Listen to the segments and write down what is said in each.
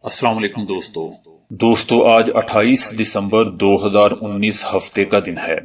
السلام علیکم دوستو آج 28 دسمبر 2019 ہفتے کا دن ہے۔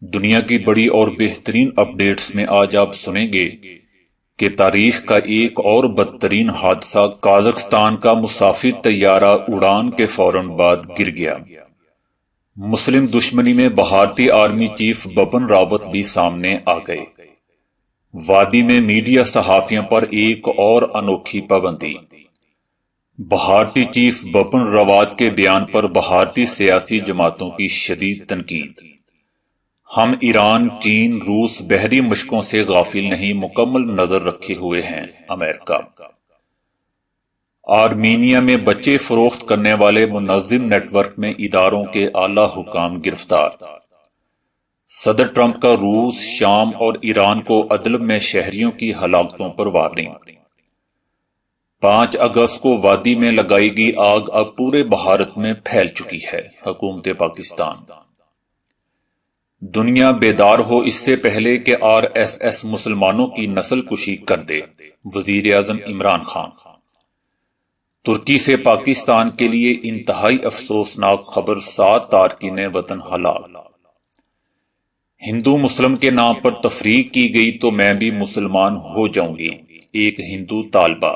دنیا کی بڑی اور بہترین اپڈیٹس میں آج آپ سنیں گے کہ تاریخ کا ایک اور بدترین حادثہ، قازقستان کا مسافر طیارہ اڑان کے فوراً بعد گر گیا۔ مسلم دشمنی میں بھارتی آرمی چیف بپن راوت بھی سامنے آ گئے۔ وادی میں میڈیا صحافیوں پر ایک اور انوکھی پابندی۔ بھارتی چیف بپن راوت کے بیان پر بھارتی سیاسی جماعتوں کی شدید تنقید۔ ہم ایران، چین، روس بحری مشقوں سے غافل نہیں، مکمل نظر رکھے ہوئے ہیں: امریکہ۔ آرمینیا میں بچے فروخت کرنے والے منظم نیٹ ورک میں اداروں کے اعلی حکام گرفتار۔ صدر ٹرمپ کا روس، شام اور ایران کو ادلب میں شہریوں کی ہلاکتوں پر وارننگ۔ 5 اگست کو وادی میں لگائی گئی آگ اب پورے بھارت میں پھیل چکی ہے: حکومت پاکستان۔ دنیا بیدار ہو اس سے پہلے کہ RSS مسلمانوں کی نسل کشی کر دے: وزیر اعظم عمران خان۔ ترکی سے پاکستان کے لیے انتہائی افسوسناک خبر، 7 تارکین وطن ہلاک۔ ہندو مسلم کے نام پر تفریق کی گئی تو میں بھی مسلمان ہو جاؤں گی: ایک ہندو طالبہ۔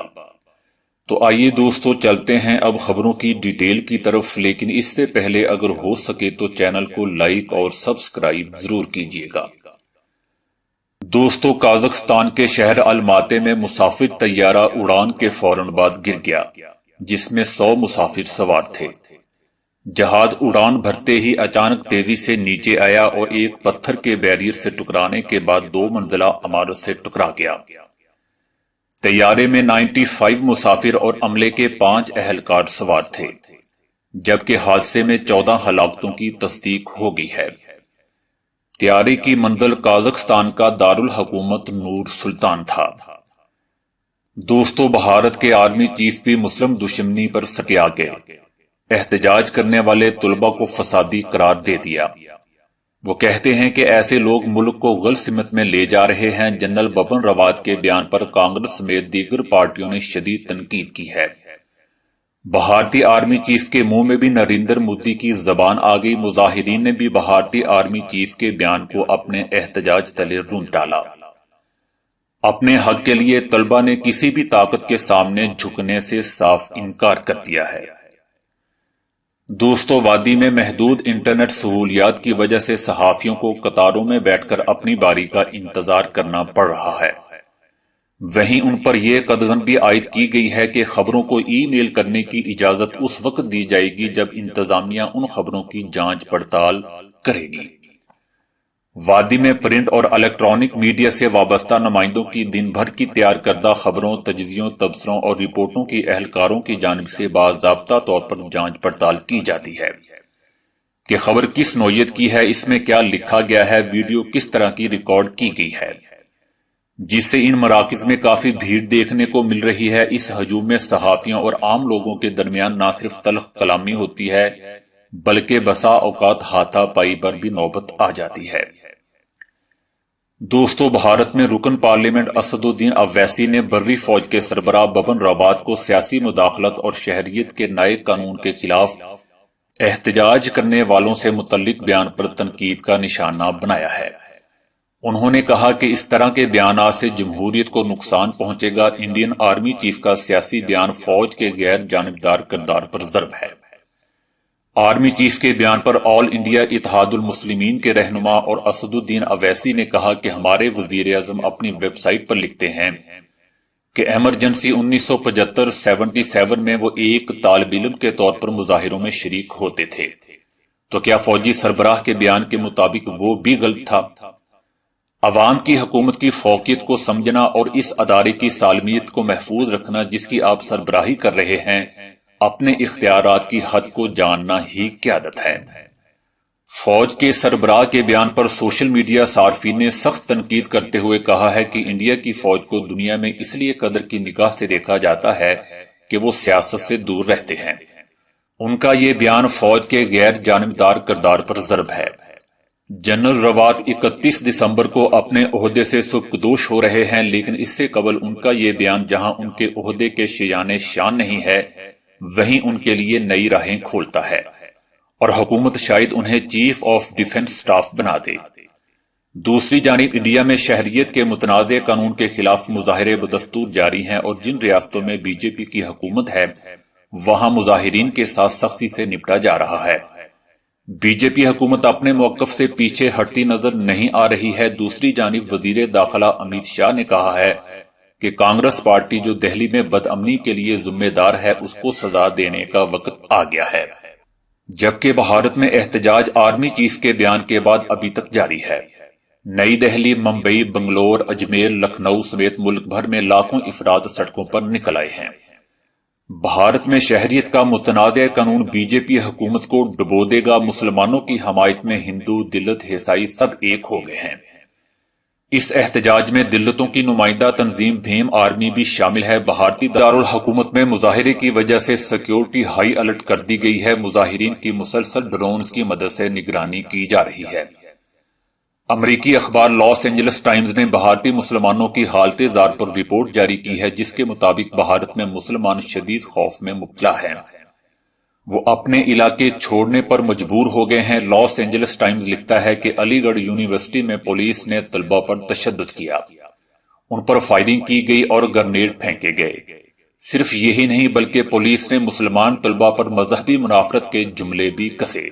تو آئیے دوستو چلتے ہیں اب خبروں کی ڈیٹیل کی طرف، لیکن اس سے پہلے اگر ہو سکے تو چینل کو لائک اور سبسکرائب ضرور کیجیے گا۔ دوستو قازقستان کے شہر الماتے میں مسافر طیارہ اڑان کے فوراً بعد گر گیا، جس میں 100 مسافر سوار تھے۔ جہاز اڑان بھرتے ہی اچانک تیزی سے نیچے آیا اور ایک پتھر کے بیریئر سے ٹکرانے کے بعد 2 منزلہ عمارت سے ٹکرا گیا۔ طیارے میں 95 مسافر اور عملے کے 5 اہلکار سوار تھے، جبکہ حادثے میں 14 ہلاکتوں کی تصدیق ہو گئی ہے۔ طیارے کی منزل قازقستان کا دارالحکومت نور سلطان تھا۔ دوستو بھارت کے آرمی چیف بھی مسلم دشمنی پر سٹیا گئے، احتجاج کرنے والے طلبہ کو فسادی قرار دے دیا۔ وہ کہتے ہیں کہ ایسے لوگ ملک کو غلط سمت میں لے جا رہے ہیں۔ جنرل بپن راوت کے بیان پر کانگریس سمیت دیگر پارٹیوں نے شدید تنقید کی ہے۔ بھارتی آرمی چیف کے منہ میں بھی نریندر مودی کی زبان آ گئی۔ مظاہرین نے بھی بھارتی آرمی چیف کے بیان کو اپنے احتجاج تلے رونٹ ڈالا۔ اپنے حق کے لیے طلبہ نے کسی بھی طاقت کے سامنے جھکنے سے صاف انکار کر دیا ہے۔ دوستو وادی میں محدود انٹرنیٹ سہولیات کی وجہ سے صحافیوں کو قطاروں میں بیٹھ کر اپنی باری کا انتظار کرنا پڑ رہا ہے۔ وہیں ان پر یہ قدغن بھی عائد کی گئی ہے کہ خبروں کو ای میل کرنے کی اجازت اس وقت دی جائے گی جب انتظامیہ ان خبروں کی جانچ پڑتال کرے گی۔ وادی میں پرنٹ اور الیکٹرانک میڈیا سے وابستہ نمائندوں کی دن بھر کی تیار کردہ خبروں، تجزیوں، تبصروں اور رپورٹوں کی اہلکاروں کی جانب سے باضابطہ طور پر جانچ پڑتال کی جاتی ہے کہ خبر کس نوعیت کی ہے، اس میں کیا لکھا گیا ہے، ویڈیو کس طرح کی ریکارڈ کی گئی ہے، جس سے ان مراکز میں کافی بھیڑ دیکھنے کو مل رہی ہے۔ اس ہجوم میں صحافیوں اور عام لوگوں کے درمیان نہ صرف تلخ کلامی ہوتی ہے بلکہ بسا اوقات ہاتھا پائی پر بھی نوبت آ جاتی ہے۔ دوستو بھارت میں رکن پارلیمنٹ اسد الدین اویسی نے بری فوج کے سربراہ بپن راوت کو سیاسی مداخلت اور شہریت کے نئے قانون کے خلاف احتجاج کرنے والوں سے متعلق بیان پر تنقید کا نشانہ بنایا ہے۔ انہوں نے کہا کہ اس طرح کے بیانات سے جمہوریت کو نقصان پہنچے گا۔ انڈین آرمی چیف کا سیاسی بیان فوج کے غیر جانبدار کردار پر ضرب ہے۔ آرمی چیف کے بیان پر آل انڈیا اتحاد المسلمین کے رہنما اور اسد الدین اویسی نے کہا کہ ہمارے وزیر اعظم اپنی ویب سائٹ پر لکھتے ہیں کہ ایمرجنسی 1975-77 میں وہ ایک طالب علم کے طور پر مظاہروں میں شریک ہوتے تھے، تو کیا فوجی سربراہ کے بیان کے مطابق وہ بھی غلط تھا؟ عوام کی حکومت کی فوقیت کو سمجھنا اور اس ادارے کی سالمیت کو محفوظ رکھنا جس کی آپ سربراہی کر رہے ہیں، اپنے اختیارات کی حد کو جاننا ہی قیادت ہے۔ فوج کے سربراہ کے بیان پر سوشل میڈیا صارفین نے سخت تنقید کرتے ہوئے کہا ہے کہ انڈیا کی فوج کو دنیا میں اس لیے قدر کی نگاہ سے دیکھا جاتا ہے کہ وہ سیاست سے دور رہتے ہیں۔ ان کا یہ بیان فوج کے غیر جانبدار کردار پر ضرب ہے۔ جنرل راوت 31 دسمبر کو اپنے عہدے سے سبکدوش ہو رہے ہیں، لیکن اس سے قبل ان کا یہ بیان جہاں ان کے عہدے کے شایان شان نہیں ہے وہیں ان کے لیے نئی راہیں کھولتا ہے اور حکومت شاید انہیں چیف آف ڈیفنس سٹاف بنا دے۔ دوسری جانب انڈیا میں شہریت کے متنازع قانون کے خلاف مظاہرے بدستور جاری ہیں اور جن ریاستوں میں بی جے پی کی حکومت ہے وہاں مظاہرین کے ساتھ سختی سے نپٹا جا رہا ہے۔ بی جے پی حکومت اپنے موقف سے پیچھے ہٹتی نظر نہیں آ رہی ہے۔ دوسری جانب وزیر داخلہ امیت شاہ نے کہا ہے کہ کانگریس پارٹی جو دہلی میں بدامنی کے لیے ذمہ دار ہے اس کو سزا دینے کا وقت آ گیا ہے، جبکہ بھارت میں احتجاج آرمی چیف کے بیان کے بعد ابھی تک جاری ہے۔ نئی دہلی، ممبئی، بنگلور، اجمیر، لکھنؤ سمیت ملک بھر میں لاکھوں افراد سڑکوں پر نکل آئے ہیں۔ بھارت میں شہریت کا متنازع قانون بی جے پی حکومت کو ڈبو دے گا۔ مسلمانوں کی حمایت میں ہندو، دلت، عیسائی سب ایک ہو گئے ہیں۔ اس احتجاج میں دلتوں کی نمائندہ تنظیم بھیم آرمی بھی شامل ہے۔ بھارتی دارالحکومت میں مظاہرے کی وجہ سے سیکیورٹی ہائی الرٹ کر دی گئی ہے۔ مظاہرین کی مسلسل ڈرونز کی مدد سے نگرانی کی جا رہی ہے۔ امریکی اخبار لاس اینجلس ٹائمز نے بھارتی مسلمانوں کی حالت زار پر رپورٹ جاری کی ہے جس کے مطابق بھارت میں مسلمان شدید خوف میں مبتلا ہیں۔ وہ اپنے علاقے چھوڑنے پر مجبور ہو گئے ہیں۔ لاس اینجلس ٹائمز لکھتا ہے کہ علی گڑھ یونیورسٹی میں پولیس نے طلبہ پر تشدد کیا، ان پر فائرنگ کی گئی اور گرنیڈ پھینکے گئے۔ صرف یہی نہیں بلکہ پولیس نے مسلمان طلبہ پر مذہبی منافرت کے جملے بھی کسے۔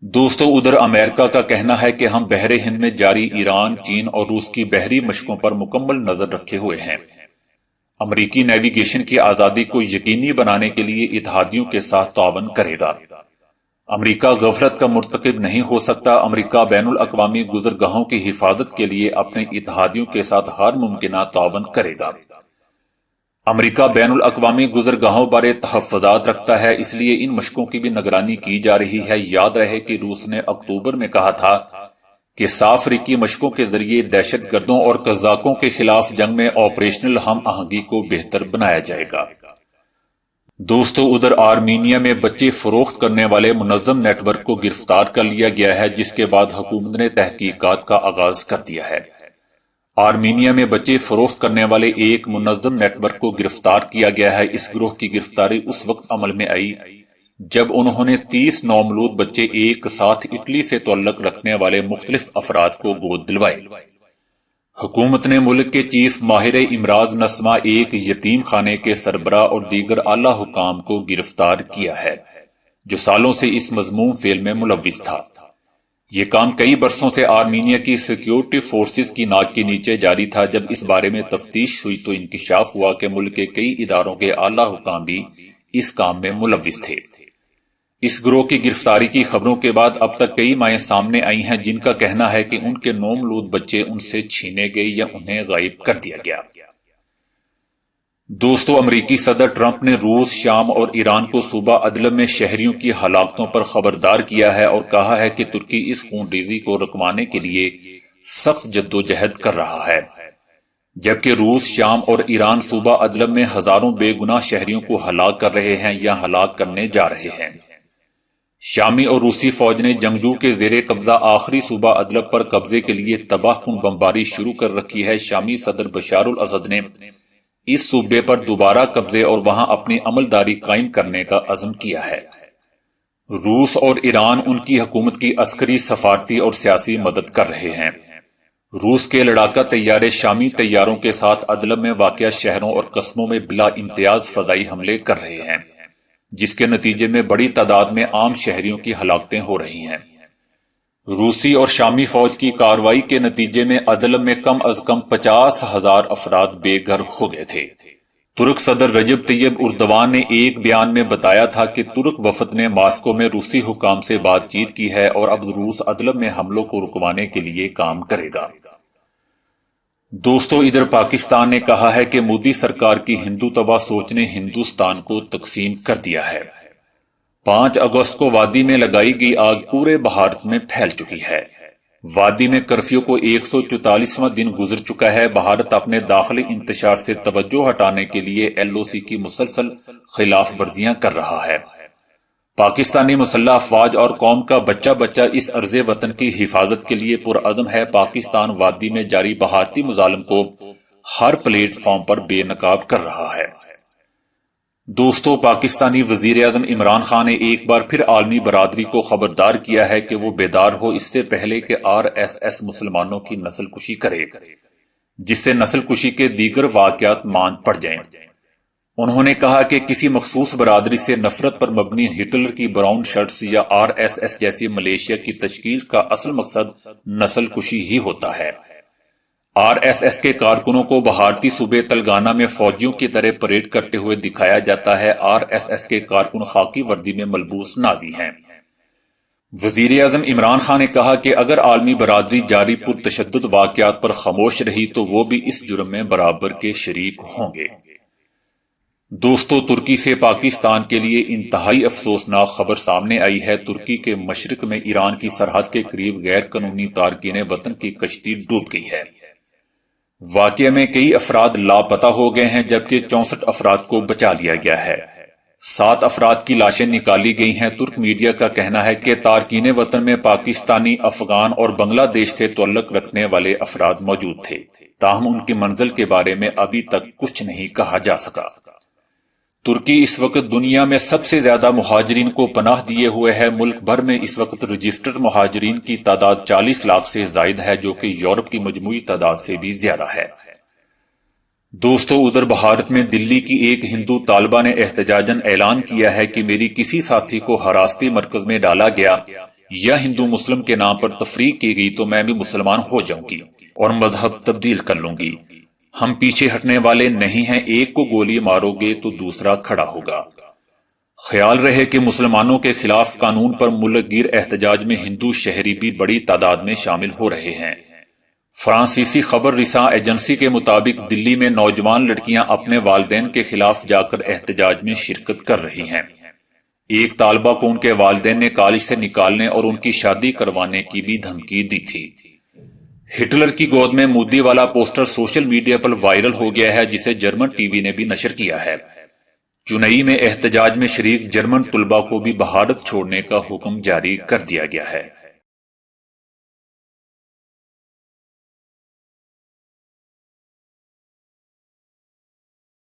دوستو، ادھر امریکہ کا کہنا ہے کہ ہم بحر ہند میں جاری ایران، چین اور روس کی بحری مشقوں پر مکمل نظر رکھے ہوئے ہیں۔ امریکی نیویگیشن کی آزادی کو یقینی بنانے کے لیے اتحادیوں کے ساتھ تعاون کرے گا۔ امریکہ غفلت کا مرتکب نہیں ہو سکتا۔ امریکہ بین الاقوامی گزرگاہوں کی حفاظت کے لیے اپنے اتحادیوں کے ساتھ ہر ممکنہ تعاون کرے گا۔ امریکہ بین الاقوامی گزرگاہوں بارے تحفظات رکھتا ہے، اس لیے ان مشقوں کی بھی نگرانی کی جا رہی ہے۔ یاد رہے کہ روس نے اکتوبر میں کہا تھا کہ ساف افریقی مشقوں کے ذریعے دہشت گردوں اور قزاقوں کے خلاف جنگ میں آپریشنل ہم آہنگی کو بہتر بنایا جائے گا۔ دوستو، ادھر آرمینیا میں بچے فروخت کرنے والے منظم نیٹ ورک کو گرفتار کر لیا گیا ہے جس کے بعد حکومت نے تحقیقات کا آغاز کر دیا ہے۔ آرمینیا میں بچے فروخت کرنے والے ایک منظم نیٹ ورک کو گرفتار کیا گیا ہے۔ اس گروہ کی گرفتاری اس وقت عمل میں آئی جب انہوں نے 30 نومولود بچے ایک ساتھ اٹلی سے تعلق رکھنے والے مختلف افراد کو گود دلوائے۔ حکومت نے ملک کے چیف ماہر امراض نسمہ، ایک یتیم خانے کے سربراہ اور دیگر اعلی حکام کو گرفتار کیا ہے جو سالوں سے اس مذموم فعل میں ملوث تھا۔ یہ کام کئی برسوں سے آرمینیا کی سیکیورٹی فورسز کی ناک کے نیچے جاری تھا۔ جب اس بارے میں تفتیش ہوئی تو انکشاف ہوا کہ ملک کے کئی اداروں کے اعلی حکام بھی اس کام میں ملوث تھے۔ اس گروہ کی گرفتاری کی خبروں کے بعد اب تک کئی مائیں سامنے آئی ہیں جن کا کہنا ہے کہ ان کے نومولود بچے ان سے چھینے گئے یا انہیں غائب کر دیا گیا۔ دوستو، امریکی صدر ٹرمپ نے روس، شام اور ایران کو صوبہ ادلب میں شہریوں کی ہلاکتوں پر خبردار کیا ہے اور کہا ہے کہ ترکی اس خون ریزی کو رکوانے کے لیے سخت جدوجہد کر رہا ہے، جبکہ روس، شام اور ایران صوبہ ادلب میں ہزاروں بے گناہ شہریوں کو ہلاک کر رہے ہیں یا ہلاک کرنے جا رہے ہیں۔ شامی اور روسی فوج نے جنگجو کے زیر قبضہ آخری صوبہ ادلب پر قبضے کے لیے تباہ کن بمباری شروع کر رکھی ہے۔ شامی صدر بشار الاسد نے اس صوبے پر دوبارہ قبضے اور وہاں اپنی عملداری قائم کرنے کا عزم کیا ہے۔ روس اور ایران ان کی حکومت کی عسکری، سفارتی اور سیاسی مدد کر رہے ہیں۔ روس کے لڑاکا طیارے شامی طیاروں کے ساتھ ادلب میں واقع شہروں اور قصبوں میں بلا امتیاز فضائی حملے کر رہے ہیں جس کے نتیجے میں بڑی تعداد میں عام شہریوں کی ہلاکتیں ہو رہی ہیں۔ روسی اور شامی فوج کی کارروائی کے نتیجے میں ادلب میں کم از کم 50,000 افراد بے گھر ہو گئے تھے۔ ترک صدر رجب طیب اردوان نے ایک بیان میں بتایا تھا کہ ترک وفد نے ماسکو میں روسی حکام سے بات چیت کی ہے اور اب روس ادلب میں حملوں کو رکوانے کے لیے کام کرے گا۔ دوستو، ادھر پاکستان نے کہا ہے کہ مودی سرکار کی ہندوتوا سوچ نے ہندوستان کو تقسیم کر دیا ہے۔ 5 اگست کو وادی میں لگائی گئی آگ پورے بھارت میں پھیل چکی ہے۔ وادی میں کرفیو کو 144واں دن گزر چکا ہے۔ بھارت اپنے داخلی انتشار سے توجہ ہٹانے کے لیے LOC کی مسلسل خلاف ورزیاں کر رہا ہے۔ پاکستانی مسلح افواج اور قوم کا بچہ بچہ اس ارض وطن کی حفاظت کے لیے پرعزم ہے۔ پاکستان وادی میں جاری بھارتی مظالم کو ہر پلیٹ فارم پر بے نقاب کر رہا ہے۔ دوستو، پاکستانی وزیر اعظم عمران خان نے ایک بار پھر عالمی برادری کو خبردار کیا ہے کہ وہ بیدار ہو اس سے پہلے کہ RSS مسلمانوں کی نسل کشی کرے، جس سے نسل کشی کے دیگر واقعات ماند پڑ جائیں۔ انہوں نے کہا کہ کسی مخصوص برادری سے نفرت پر مبنی ہٹلر کی براؤن شرٹس یا RSS جیسی ملیشیا کی تشکیل کا اصل مقصد نسل کشی ہی ہوتا ہے۔ RSS کے کارکنوں کو بھارتی صوبے تلنگانہ میں فوجیوں کی طرح پریڈ کرتے ہوئے دکھایا جاتا ہے۔ RSS کے کارکن خاکی وردی میں ملبوس نازی ہیں۔ وزیر اعظم عمران خان نے کہا کہ اگر عالمی برادری جاری پرتشدد واقعات پر خاموش رہی تو وہ بھی اس جرم میں برابر کے شریک ہوں گے۔ دوستو، ترکی سے پاکستان کے لیے انتہائی افسوسناک خبر سامنے آئی ہے۔ ترکی کے مشرق میں ایران کی سرحد کے قریب غیر قانونی تارکین وطن کی کشتی ڈوب گئی ہے۔ واقعے میں کئی افراد لاپتہ ہو گئے ہیں جبکہ 64 افراد کو بچا لیا گیا ہے۔ 7 افراد کی لاشیں نکالی گئی ہیں۔ ترک میڈیا کا کہنا ہے کہ تارکین وطن میں پاکستانی، افغان اور بنگلہ دیش سے تعلق رکھنے والے افراد موجود تھے، تاہم ان کی منزل کے بارے میں ابھی تک کچھ نہیں کہا جا سکا۔ ترکی اس وقت دنیا میں سب سے زیادہ مہاجرین کو پناہ دیے ہوئے ہے۔ ملک بھر میں اس وقت رجسٹرڈ مہاجرین کی تعداد 40 لاکھ سے زائد ہے، جو کہ یورپ کی مجموعی تعداد سے بھی زیادہ ہے۔ دوستو، ادھر بھارت میں دلی کی ایک ہندو طالبہ نے احتجاجاً اعلان کیا ہے کہ میری کسی ساتھی کو حراستی مرکز میں ڈالا گیا یا ہندو مسلم کے نام پر تفریق کی گئی تو میں بھی مسلمان ہو جاؤں گی اور مذہب تبدیل کر لوں گی۔ ہم پیچھے ہٹنے والے نہیں ہیں، ایک کو گولی مارو گے تو دوسرا کھڑا ہوگا۔ خیال رہے کہ مسلمانوں کے خلاف قانون پر ملک گیر احتجاج میں ہندو شہری بھی بڑی تعداد میں شامل ہو رہے ہیں۔ فرانسیسی خبر رساں ایجنسی کے مطابق دلی میں نوجوان لڑکیاں اپنے والدین کے خلاف جا کر احتجاج میں شرکت کر رہی ہیں۔ ایک طالبہ کو ان کے والدین نے کالج سے نکالنے اور ان کی شادی کروانے کی بھی دھمکی دی تھی۔ ہٹلر کی گود میں مودی والا پوسٹر سوشل میڈیا پر وائرل ہو گیا ہے، جسے جرمن ٹی وی نے بھی نشر کیا ہے۔ چنئی میں احتجاج میں شریک جرمن طلبہ کو بھی بھارت چھوڑنے کا حکم جاری کر دیا گیا ہے۔